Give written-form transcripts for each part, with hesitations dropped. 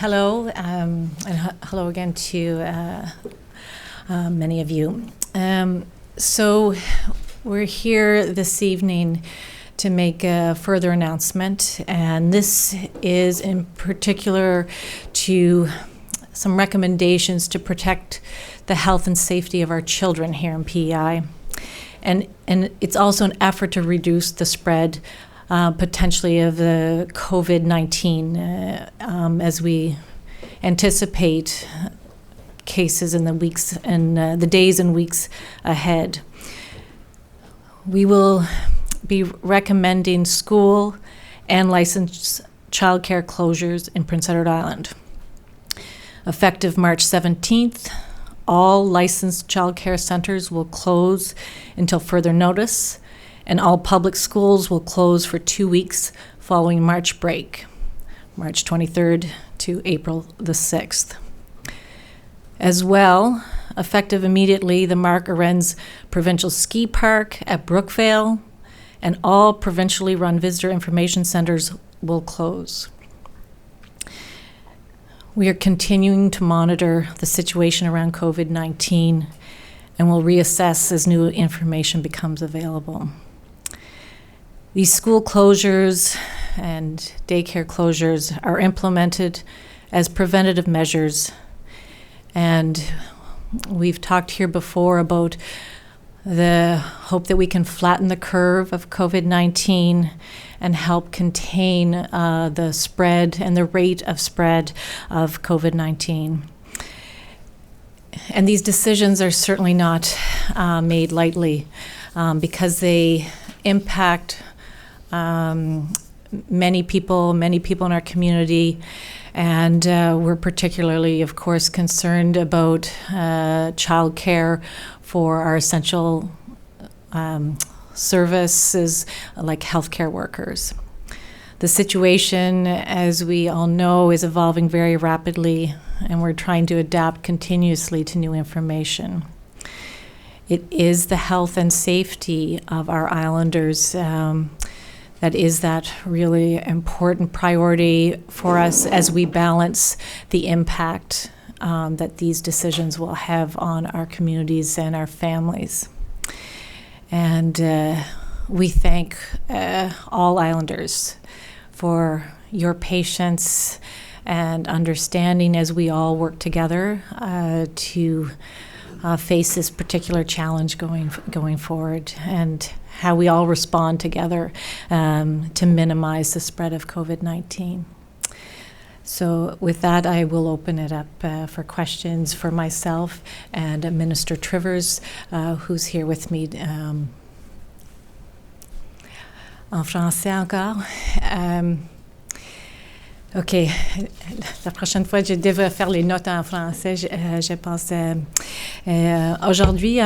Hello, and hello again to many of you. So we're here this evening to make a further announcement, and this is in particular to some recommendations to protect the health and safety of our children here in PEI. And it's also an effort to reduce the spread potentially of the COVID-19 as we anticipate cases in the weeks and the days and weeks ahead. We will be recommending school and licensed childcare closures in Prince Edward Island. Effective March 17th, all licensed childcare centers will close until further notice, and all public schools will close for 2 weeks following March break, March 23rd to April the 6th. As well, effective immediately, the Mark Arends Provincial Ski Park at Brookvale and all provincially run visitor information centers will close. We are continuing to monitor the situation around COVID-19 and will reassess as new information becomes available. These school closures and daycare closures are implemented as preventative measures, and we've talked here before about the hope that we can flatten the curve of COVID-19 and help contain the spread and the rate of spread of COVID-19. And these decisions are certainly not made lightly because they impact many people in our community, and we're particularly, of course, concerned about childcare for our essential services like healthcare workers. The situation, as we all know, is evolving very rapidly, and we're trying to adapt continuously to new information. It is the health and safety of our islanders that is that really important priority for us as we balance the impact that these decisions will have on our communities and our families. And we thank all islanders for your patience and understanding as we all work together to face this particular challenge going forward, and how we all respond together to minimize the spread of COVID-19. So with that, I will open it up for questions for myself and Minister Trivers, who's here with me. En français encore. OK. La prochaine fois, je devrais faire les notes en français, je pense. Aujourd'hui,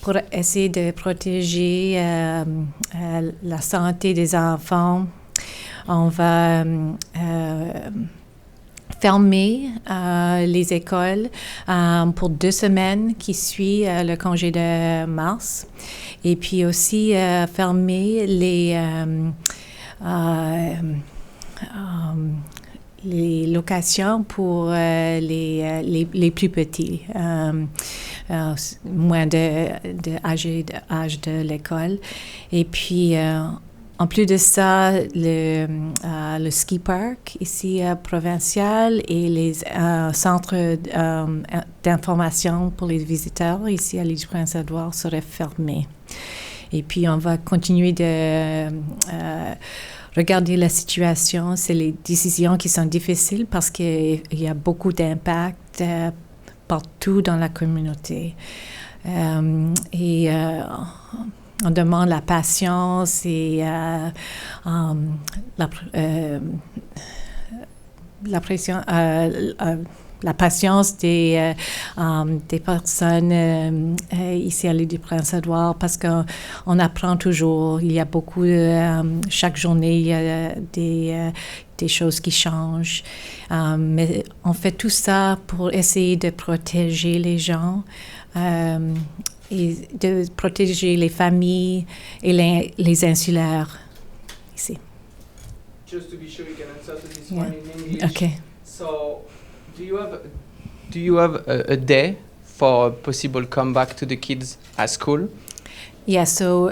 pour essayer de protéger la santé des enfants, on va fermer les écoles pour 2 semaines qui suivent le congé de mars, et puis aussi fermer les locations pour les plus petits, moins d'âge de l'école. Et puis, en plus de ça, le ski park ici provincial et les centres d'information pour les visiteurs ici à l'île du Prince-Édouard seraient fermés. Et puis, on va continuer de regarder la situation. C'est les décisions qui sont difficiles parce qu'il y a beaucoup d'impact partout dans la communauté. Et on demande la patience et la patience des personnes ici à l'île du Prince-Édouard, parce qu'on apprend toujours. Il y a beaucoup, chaque journée, il y a des choses qui changent. Mais on fait tout ça pour essayer de protéger les gens et de protéger les familles et les insulaires ici. Just to be sure you can answer to this one in English. Okay. So, do you have a day for a possible comeback to the kids at school? Yeah, so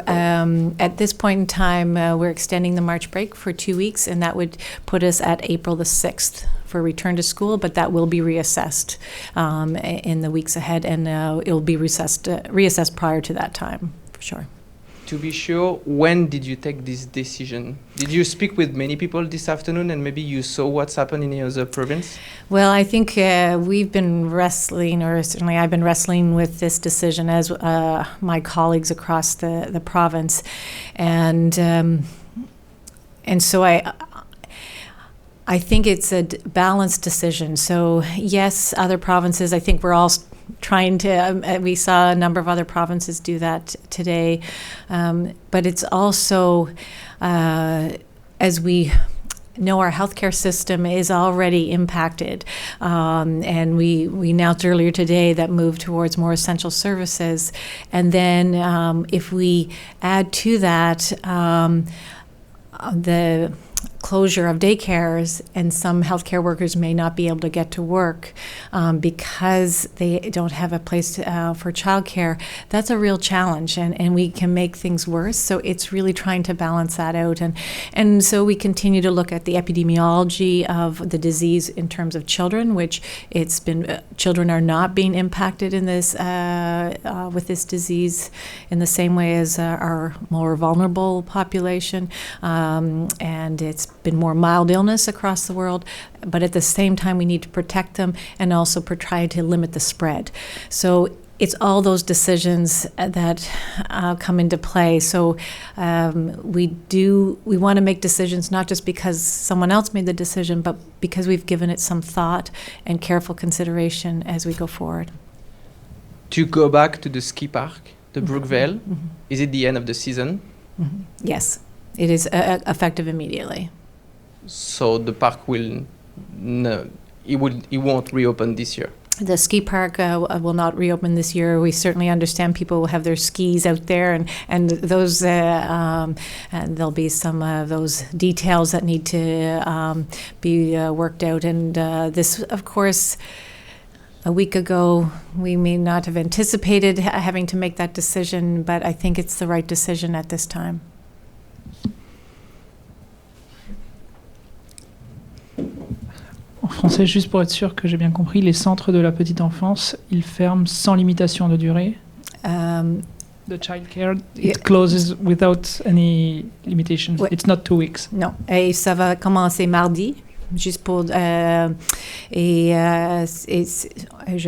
at this point in time, we're extending the March break for 2 weeks, and that would put us at April the 6th for return to school, but that will be reassessed in the weeks ahead, and it'll be reassessed prior to that time, for sure. To be sure, when did you take this decision? Did you speak with many people this afternoon and maybe you saw what's happened in the other province? Well, I think we've been wrestling, or certainly I've been wrestling with this decision as my colleagues across the province. And so I think it's a balanced decision. So yes, other provinces, I think we're all trying to, we saw a number of other provinces do that today. But it's also, as we know, our healthcare system is already impacted. And we announced earlier today that move towards more essential services. And then if we add to that the closure of daycares, and some healthcare workers may not be able to get to work because they don't have a place for childcare, that's a real challenge, and we can make things worse. So it's really trying to balance that out. And so we continue to look at the epidemiology of the disease in terms of children, which it's been, children are not being impacted in this with this disease in the same way as our more vulnerable population. And it's been more mild illness across the world, but at the same time we need to protect them and also try to limit the spread. So it's all those decisions that come into play. So we want to make decisions not just because someone else made the decision, but because we've given it some thought and careful consideration as we go forward. To go back to the ski park, the Brookvale, Mm-hmm. is it the end of the season? Mm-hmm. Yes, it is effective immediately. So the park it won't reopen this year. The ski park will not reopen this year. We certainly understand people will have their skis out there, and those and there'll be some of those details that need to be worked out. And this, of course, a week ago, we may not have anticipated having to make that decision, but I think it's the right decision at this time. En français, juste pour être sûr que j'ai bien compris, les centres de la petite enfance, ils ferment sans limitation de durée. The childcare, it closes without any limitation. Ouais. It's not 2 weeks. Non, et ça va commencer mardi. Juste pour je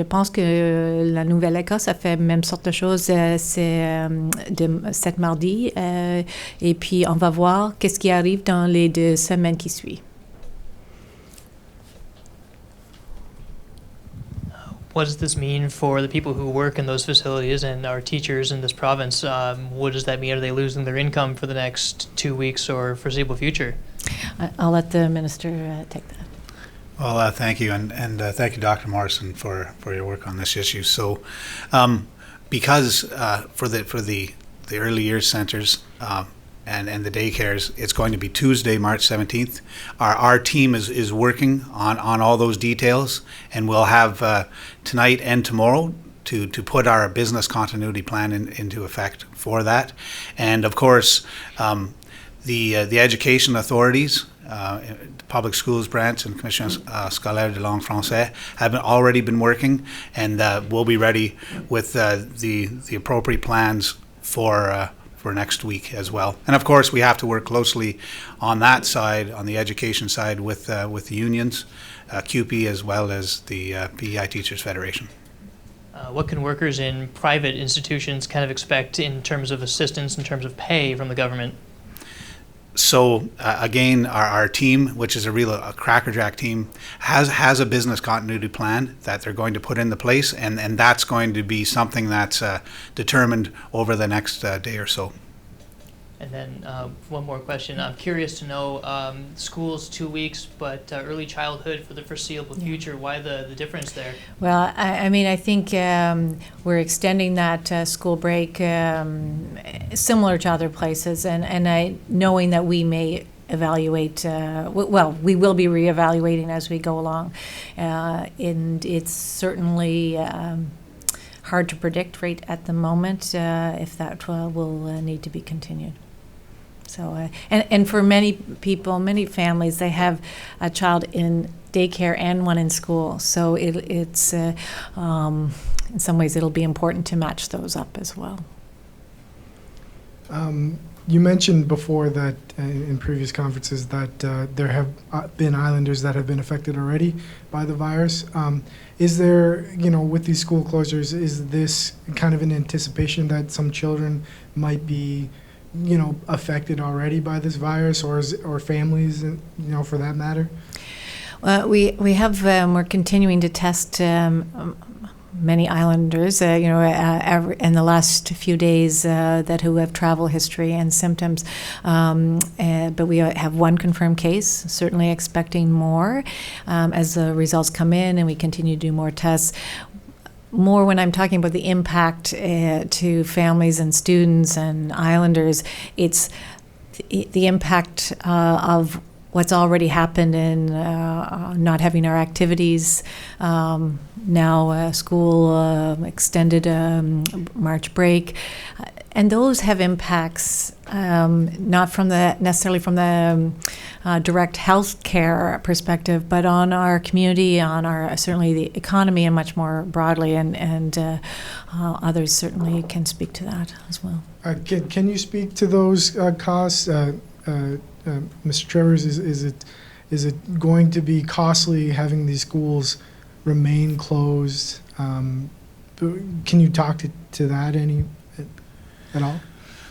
pense que la Nouvelle-Écosse a fait même sorte de chose c'est cette mardi et puis on va voir qu'est-ce qui arrive dans les 2 semaines qui suivent. What does this mean for the people who work in those facilities and our teachers in this province? What does that mean? Are they losing their income for the next 2 weeks or foreseeable future? I'll let the minister take that. Well, thank you, and thank you, Dr. Morrison, for your work on this issue. So, because for the early years centers and the daycares, it's going to be Tuesday, March 17th. Our team is working on all those details, and we'll have tonight and tomorrow to put our business continuity plan into effect for that. And of course, the education authorities, public schools branch and Commission scolaire de langue française have already been working, and we'll be ready with the appropriate plans for next week as well. And of course, we have to work closely on that side, on the education side, with the unions, CUPE, as well as the PEI Teachers Federation. What can workers in private institutions kind of expect in terms of assistance, in terms of pay from the government? So again, our team, which is a crackerjack team, has a business continuity plan that they're going to put into place, and that's going to be something that's determined over the next day or so. And then one more question. I'm curious to know, schools 2 weeks, but early childhood for the foreseeable future. Why the difference there? Well, I mean, I think we're extending that school break similar to other places, and knowing that we may evaluate, we will be reevaluating as we go along. And it's certainly hard to predict right at the moment if that will need to be continued. So, and for many people, many families, they have a child in daycare and one in school. So it's in some ways it'll be important to match those up as well. You mentioned before that in previous conferences that there have been islanders that have been affected already by the virus. Is there, with these school closures, is this kind of an anticipation that some children might be, affected already by this virus, or families, for that matter? We have we're continuing to test many islanders, in the last few days who have travel history and symptoms. But we have one confirmed case, certainly expecting more as the results come in and we continue to do more tests. More when I'm talking about the impact to families and students and islanders, it's the impact of what's already happened in not having our activities, now school extended March break, and those have impacts not from necessarily from the direct health care perspective, but on our community, on our certainly the economy, and much more broadly, and others certainly can speak to that as well. Can you speak to those costs? Mr. Trevors, is it going to be costly having these schools remain closed? Can you talk to that at all?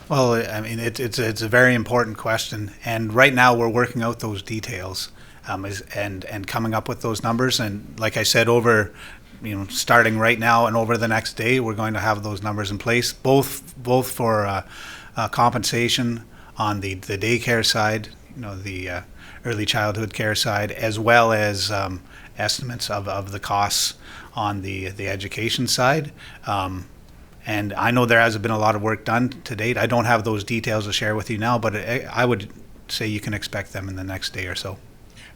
Well, I mean, it's a very important question, and right now we're working out those details, and coming up with those numbers. And like I said, starting right now and over the next day, we're going to have those numbers in place, both for compensation on the daycare side, the early childhood care side, as well as estimates of the costs on the education side. And I know there has been a lot of work done to date. I don't have those details to share with you now, but I would say you can expect them in the next day or so.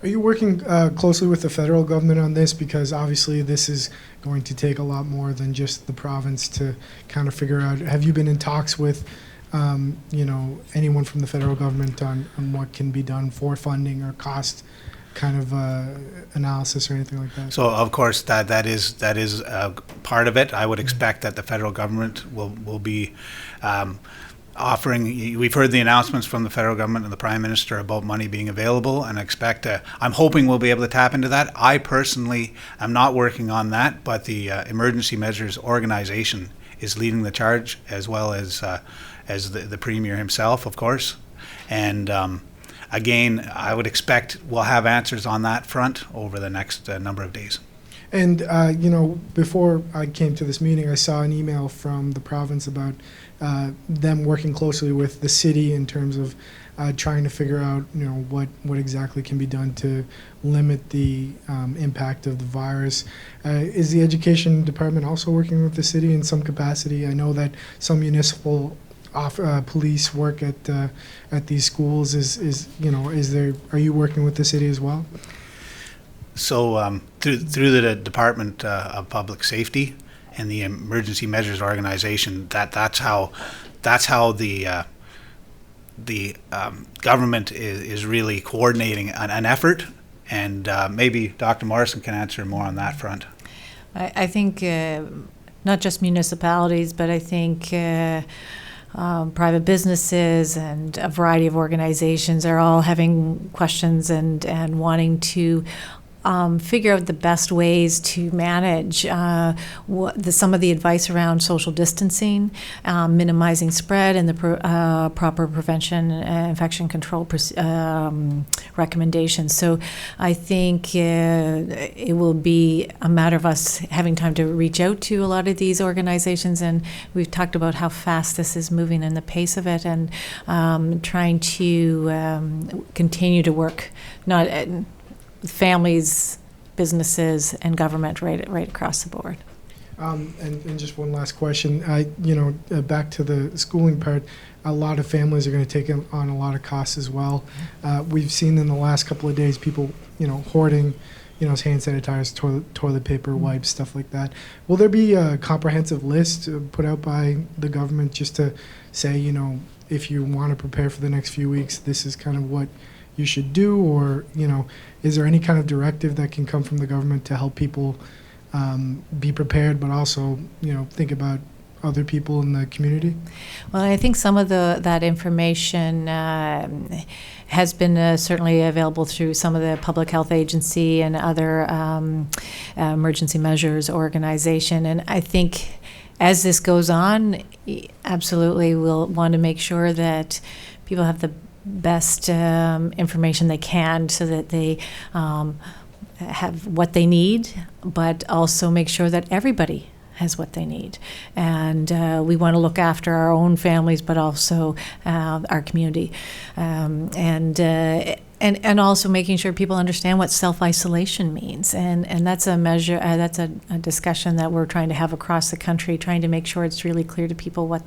Are you working closely with the federal government on this? Because obviously this is going to take a lot more than just the province to kind of figure out. Have you been in talks with anyone from the federal government on what can be done for funding or cost kind of analysis or anything like that? So of course that is part of it. I would expect that the federal government will be offering. We've heard the announcements from the federal government and the Prime Minister about money being available, and I'm hoping we'll be able to tap into that. I personally am not working on that, but the Emergency Measures Organization is leading the charge, as well as the Premier himself, of course. And again, I would expect we'll have answers on that front over the next number of days. And, before I came to this meeting, I saw an email from the province about them working closely with the city in terms of trying to figure out, what exactly can be done to limit the impact of the virus. Is the education department also working with the city in some capacity? I know that some municipal police work at these schools. Are you working with the city as well? So through the Department of Public Safety and the Emergency Measures Organization, that's how the government is really coordinating an effort, and maybe Dr. Morrison can answer more on that front. I think not just municipalities, but I think private businesses and a variety of organizations are all having questions and wanting to figure out the best ways to manage some of the advice around social distancing, minimizing spread, and the proper prevention infection control recommendations. So I think it will be a matter of us having time to reach out to a lot of these organizations, and we've talked about how fast this is moving and the pace of it, and trying to continue to work families, businesses, and government right across the board. And just one last question. Back to the schooling part, a lot of families are going to take on a lot of costs as well. We've seen in the last couple of days people, hoarding, hand sanitizers, toilet paper, wipes, stuff like that. Will there be a comprehensive list put out by the government just to say, if you want to prepare for the next few weeks, this is kind of what you should do? Or, is there any kind of directive that can come from the government to help people be prepared, but also, think about other people in the community? Well, I think some of that information has been certainly available through some of the public health agency and other emergency measures organization. And I think as this goes on, absolutely we'll want to make sure that people have the best information they can so that they have what they need, but also make sure that everybody has what they need. And we want to look after our own families, but also our community. And also making sure people understand what self-isolation means. And that's a measure, that's a discussion that we're trying to have across the country, trying to make sure it's really clear to people what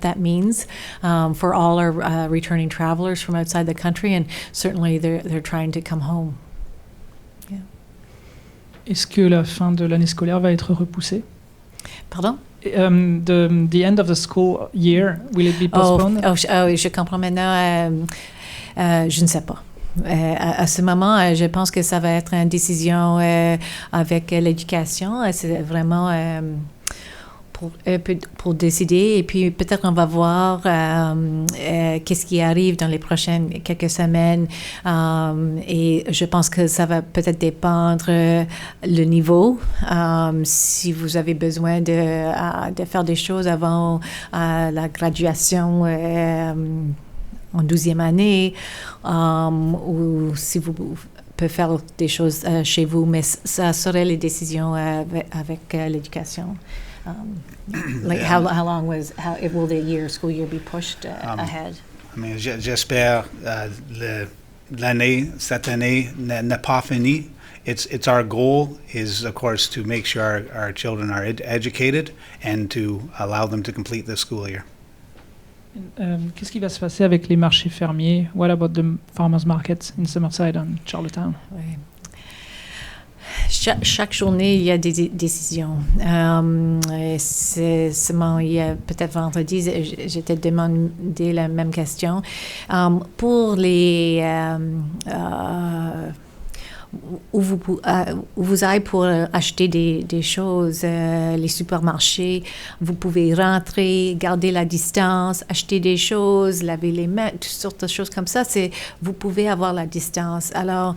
that means for all our returning travelers from outside the country. And certainly they're trying to come home. Yeah. Est-ce que la fin de l'année scolaire va être repoussée? Pardon? The end of the school year, will it be postponed? Je comprends maintenant. Je ne sais pas. À ce moment, je pense que ça va être une décision avec l'éducation. C'est vraiment pour décider. Et puis peut-être on va voir qu'est-ce qui arrive dans les prochaines quelques semaines. Et je pense que ça va peut-être dépendre le niveau. Si vous avez besoin de faire des choses avant la graduation en 12e année, ou si vous pouvez faire des choses chez vous, mais ça serait les décisions avec l'éducation. How long will the school year be pushed ahead? J'espère cette année n'est pas finie. It's our goal is, of course, to make sure our children are educated and to allow them to complete the school year. Qu'est-ce qui va se passer avec les marchés fermiers? What about the farmers markets in Summerside and Charlottetown? Oui. Chaque journée, il y a des décisions. C'est seulement il y a peut-être vendredi, j'étais demandé la même question. Pour les où vous allez pour acheter des choses, les supermarchés, vous pouvez rentrer, garder la distance, acheter des choses, laver les mains, toutes sortes de choses comme ça. Vous pouvez avoir la distance. Alors,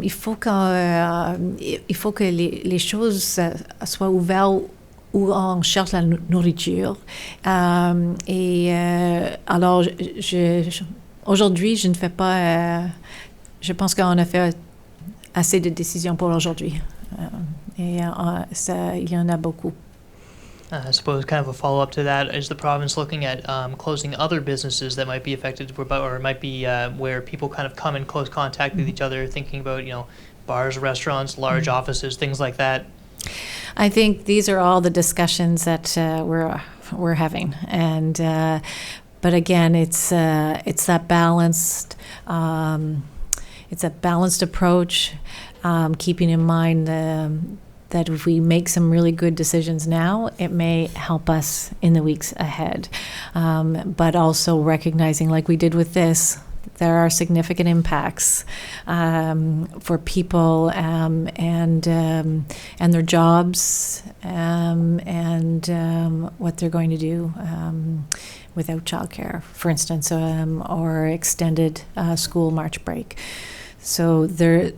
il faut que les choses soient ouvertes où on cherche la nourriture. Alors, aujourd'hui, je ne fais pas... je pense qu'on a fait assez de décisions pour aujourd'hui. Il y en a beaucoup. I suppose kind of a follow-up to that, is the province looking at closing other businesses that might be affected, or might be where people kind of come in close contact with each other, thinking about, bars, restaurants, large offices, things like that? I think these are all the discussions that we're having. And but again, it's that balanced it's a balanced approach, keeping in mind that if we make some really good decisions now, it may help us in the weeks ahead. But also recognizing, like we did with this, there are significant impacts for people and their jobs and what they're going to do without childcare, for instance, or extended school March break. So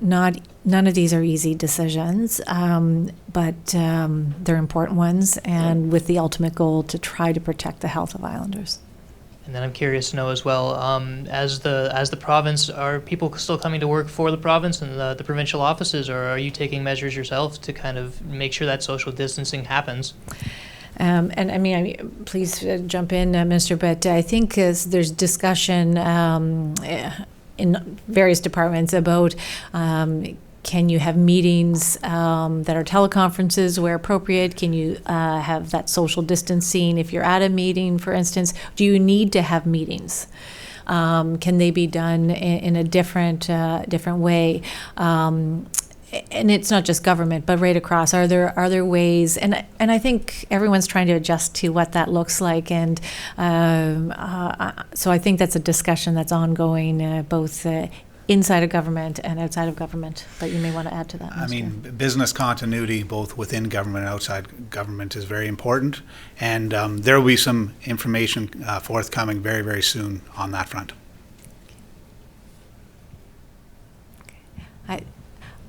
none of these are easy decisions, but they're important ones, and with the ultimate goal to try to protect the health of Islanders. And then I'm curious to know as well, as the province, are people still coming to work for the province and the provincial offices, or are you taking measures yourself to kind of make sure that social distancing happens? And I mean, please jump in, Minister, but I think there's discussion in various departments about Can you have meetings that are teleconferences where appropriate? Can you have that social distancing if you're at a meeting, for instance? Do you need to have meetings? Can they be done in a different way? And it's not just government, but right across. Are there ways? And I think everyone's trying to adjust to what that looks like. And so I think that's a discussion that's ongoing, both inside of government and outside of government. But you may want to add to that, Mr. I mean, business continuity, both within government and outside government, is very important. And there will be some information forthcoming very, very soon on that front.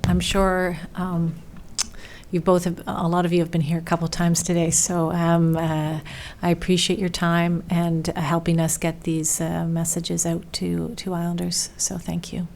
I'm sure a lot of you have been here a couple times today, so I appreciate your time and helping us get these messages out to Islanders. So thank you.